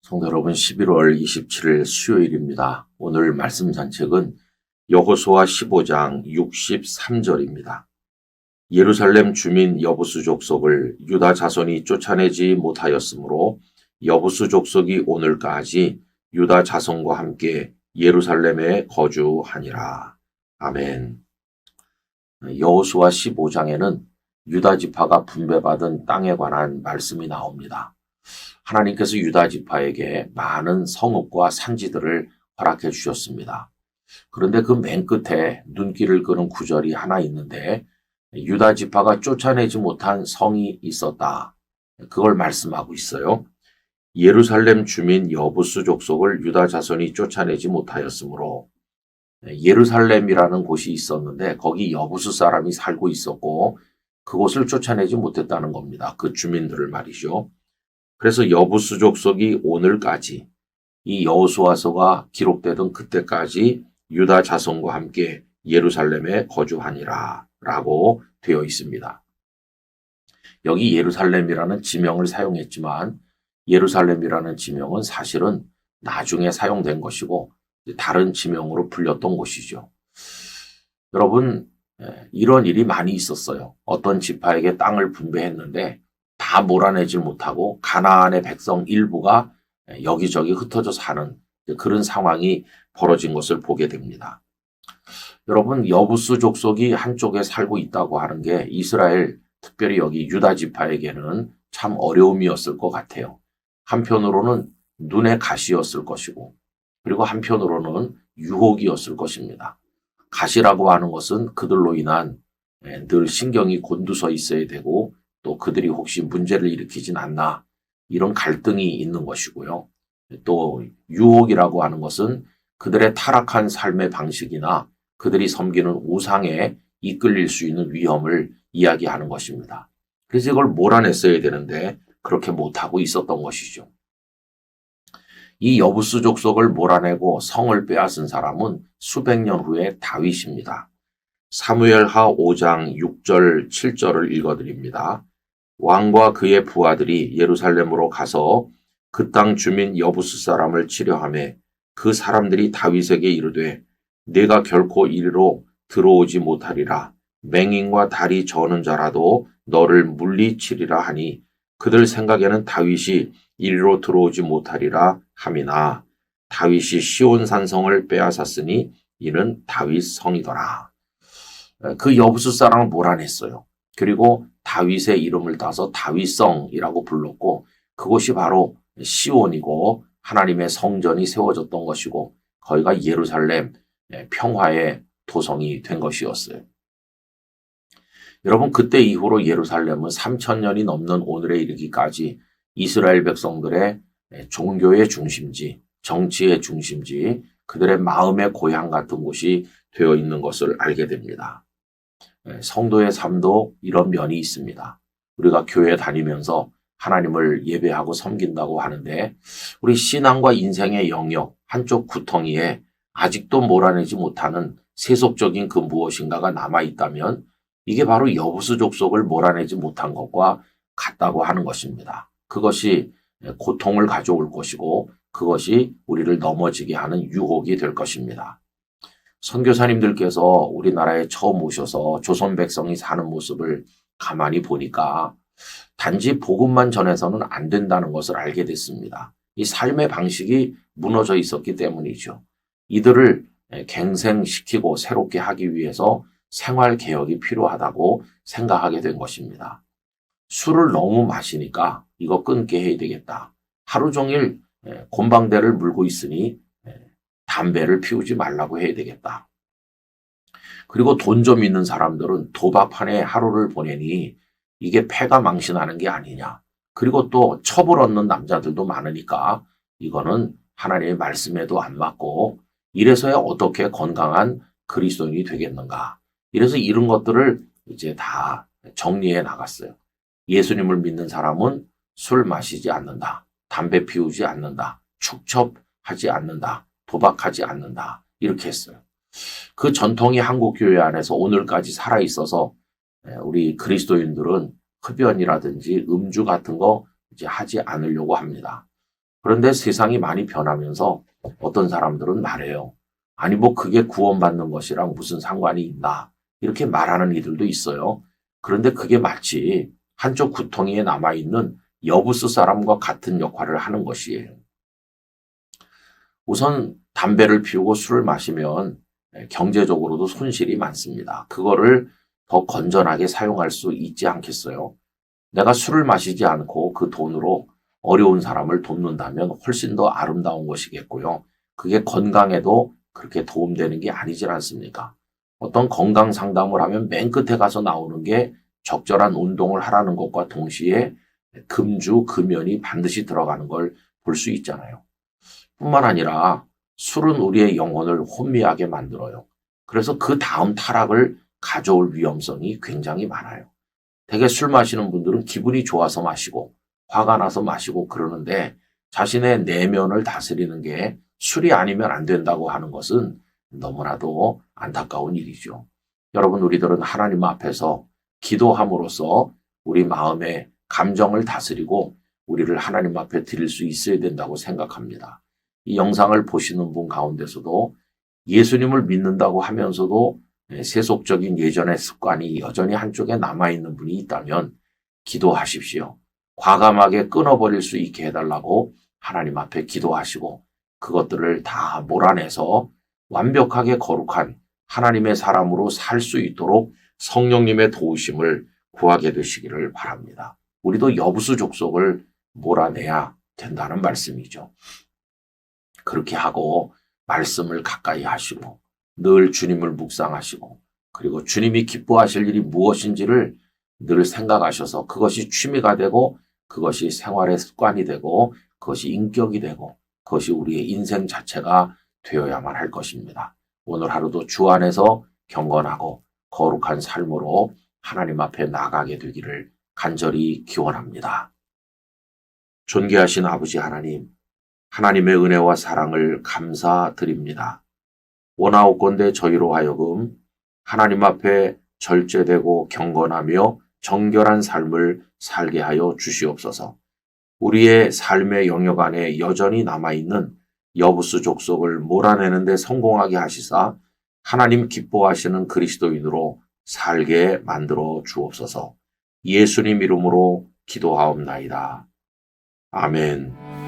성도 여러분, 11월 27일 수요일입니다. 오늘 말씀 산책은 여호수아 15장 63절입니다. 예루살렘 주민 여부수 족속을 유다 자손이 쫓아내지 못하였으므로 여부수 족속이 오늘까지 유다 자손과 함께 예루살렘에 거주하니라. 아멘. 여호수아 15장에는 유다 지파가 분배받은 땅에 관한 말씀이 나옵니다. 하나님께서 유다 지파에게 많은 성읍과 산지들을 허락해 주셨습니다. 그런데 그 맨 끝에 눈길을 끄는 구절이 하나 있는데 유다 지파가 쫓아내지 못한 성이 있었다. 그걸 말씀하고 있어요. 예루살렘 주민 여부수 족속을 유다 자손이 쫓아내지 못하였으므로 예루살렘이라는 곳이 있었는데 거기 여부수 사람이 살고 있었고 그곳을 쫓아내지 못했다는 겁니다. 그 주민들을 말이죠. 그래서 여부수 족속이 오늘까지 이 여호수아서가 기록되던 그때까지 유다 자손과 함께 예루살렘에 거주하니라 라고 되어 있습니다. 여기 예루살렘이라는 지명을 사용했지만 예루살렘이라는 지명은 사실은 나중에 사용된 것이고 다른 지명으로 불렸던 곳이죠. 여러분, 이런 일이 많이 있었어요. 어떤 지파에게 땅을 분배했는데 다 몰아내지 못하고 가나안의 백성 일부가 여기저기 흩어져 사는 그런 상황이 벌어진 것을 보게 됩니다. 여러분, 여부수 족속이 한쪽에 살고 있다고 하는 게 이스라엘, 특별히 여기 유다 지파에게는 참 어려움이었을 것 같아요. 한편으로는 눈의 가시였을 것이고 그리고 한편으로는 유혹이었을 것입니다. 가시라고 하는 것은 그들로 인한 늘 신경이 곤두서 있어야 되고 또 그들이 혹시 문제를 일으키진 않나 이런 갈등이 있는 것이고요. 또 유혹이라고 하는 것은 그들의 타락한 삶의 방식이나 그들이 섬기는 우상에 이끌릴 수 있는 위험을 이야기하는 것입니다. 그래서 이걸 몰아냈어야 되는데 그렇게 못하고 있었던 것이죠. 이 여부수 족속을 몰아내고 성을 빼앗은 사람은 수백 년 후에 다윗입니다. 사무엘하 5장 6절 7절을 읽어드립니다. 왕과 그의 부하들이 예루살렘으로 가서 그 땅 주민 여부수 사람을 치려하며 그 사람들이 다윗에게 이르되 내가 결코 이리로 들어오지 못하리라. 맹인과 다리 저는 자라도 너를 물리치리라 하니 그들 생각에는 다윗이 이리로 들어오지 못하리라 함이나 다윗이 시온 산성을 빼앗았으니 이는 다윗 성이더라. 그 여부수 사람을 몰아냈어요. 그리고 다윗의 이름을 따서 다윗성이라고 불렀고 그곳이 바로 시온이고 하나님의 성전이 세워졌던 것이고 거기가 예루살렘 평화의 도성이 된 것이었어요. 여러분, 그때 이후로 예루살렘은 3000년이 넘는 오늘에 이르기까지 이스라엘 백성들의 종교의 중심지, 정치의 중심지, 그들의 마음의 고향 같은 곳이 되어 있는 것을 알게 됩니다. 성도의 삶도 이런 면이 있습니다. 우리가 교회 다니면서 하나님을 예배하고 섬긴다고 하는데 우리 신앙과 인생의 영역 한쪽 구덩이에 아직도 몰아내지 못하는 세속적인 그 무엇인가가 남아있다면 이게 바로 여부수 족속을 몰아내지 못한 것과 같다고 하는 것입니다. 그것이 고통을 가져올 것이고 그것이 우리를 넘어지게 하는 유혹이 될 것입니다. 선교사님들께서 우리나라에 처음 오셔서 조선 백성이 사는 모습을 가만히 보니까 단지 복음만 전해서는 안 된다는 것을 알게 됐습니다. 이 삶의 방식이 무너져 있었기 때문이죠. 이들을 갱생시키고 새롭게 하기 위해서 생활 개혁이 필요하다고 생각하게 된 것입니다. 술을 너무 마시니까 이거 끊게 해야 되겠다. 하루 종일 곰방대를 물고 있으니 담배를 피우지 말라고 해야 되겠다. 그리고 돈 좀 있는 사람들은 도박판에 하루를 보내니 이게 패가 망신하는 게 아니냐. 그리고 또 첩을 얻는 남자들도 많으니까 이거는 하나님의 말씀에도 안 맞고 이래서야 어떻게 건강한 그리스도인이 되겠는가. 이래서 이런 것들을 이제 다 정리해 나갔어요. 예수님을 믿는 사람은 술 마시지 않는다. 담배 피우지 않는다. 축첩하지 않는다. 도박하지 않는다. 이렇게 했어요. 그 전통이 한국교회 안에서 오늘까지 살아있어서 우리 그리스도인들은 흡연이라든지 음주 같은 거 이제 하지 않으려고 합니다. 그런데 세상이 많이 변하면서 어떤 사람들은 말해요. 아니 뭐 그게 구원받는 것이랑 무슨 상관이 있나 이렇게 말하는 이들도 있어요. 그런데 그게 마치 한쪽 구덩이에 남아있는 여부스 사람과 같은 역할을 하는 것이에요. 우선 담배를 피우고 술을 마시면 경제적으로도 손실이 많습니다. 그거를 더 건전하게 사용할 수 있지 않겠어요? 내가 술을 마시지 않고 그 돈으로 어려운 사람을 돕는다면 훨씬 더 아름다운 것이겠고요. 그게 건강에도 그렇게 도움되는 게 아니지 않습니까? 어떤 건강 상담을 하면 맨 끝에 가서 나오는 게 적절한 운동을 하라는 것과 동시에 금주, 금연이 반드시 들어가는 걸 볼 수 있잖아요. 뿐만 아니라 술은 우리의 영혼을 혼미하게 만들어요. 그래서 그 다음 타락을 가져올 위험성이 굉장히 많아요. 되게 술 마시는 분들은 기분이 좋아서 마시고 화가 나서 마시고 그러는데 자신의 내면을 다스리는 게 술이 아니면 안 된다고 하는 것은 너무나도 안타까운 일이죠. 여러분, 우리들은 하나님 앞에서 기도함으로써 우리 마음의 감정을 다스리고 우리를 하나님 앞에 드릴 수 있어야 된다고 생각합니다. 이 영상을 보시는 분 가운데서도 예수님을 믿는다고 하면서도 세속적인 예전의 습관이 여전히 한쪽에 남아있는 분이 있다면 기도하십시오. 과감하게 끊어버릴 수 있게 해달라고 하나님 앞에 기도하시고 그것들을 다 몰아내서 완벽하게 거룩한 하나님의 사람으로 살 수 있도록 성령님의 도우심을 구하게 되시기를 바랍니다. 우리도 여부수 족속을 몰아내야 된다는 말씀이죠. 그렇게 하고 말씀을 가까이 하시고 늘 주님을 묵상하시고 그리고 주님이 기뻐하실 일이 무엇인지를 늘 생각하셔서 그것이 취미가 되고 그것이 생활의 습관이 되고 그것이 인격이 되고 그것이 우리의 인생 자체가 되어야만 할 것입니다. 오늘 하루도 주 안에서 경건하고 거룩한 삶으로 하나님 앞에 나가게 되기를 간절히 기원합니다. 존귀하신 아버지 하나님, 하나님의 은혜와 사랑을 감사드립니다. 원하옵건대 저희로 하여금 하나님 앞에 절제되고 경건하며 정결한 삶을 살게 하여 주시옵소서. 우리의 삶의 영역 안에 여전히 남아있는 여부수 족속을 몰아내는 데 성공하게 하시사 하나님 기뻐하시는 그리스도인으로 살게 만들어 주옵소서. 예수님 이름으로 기도하옵나이다. 아멘.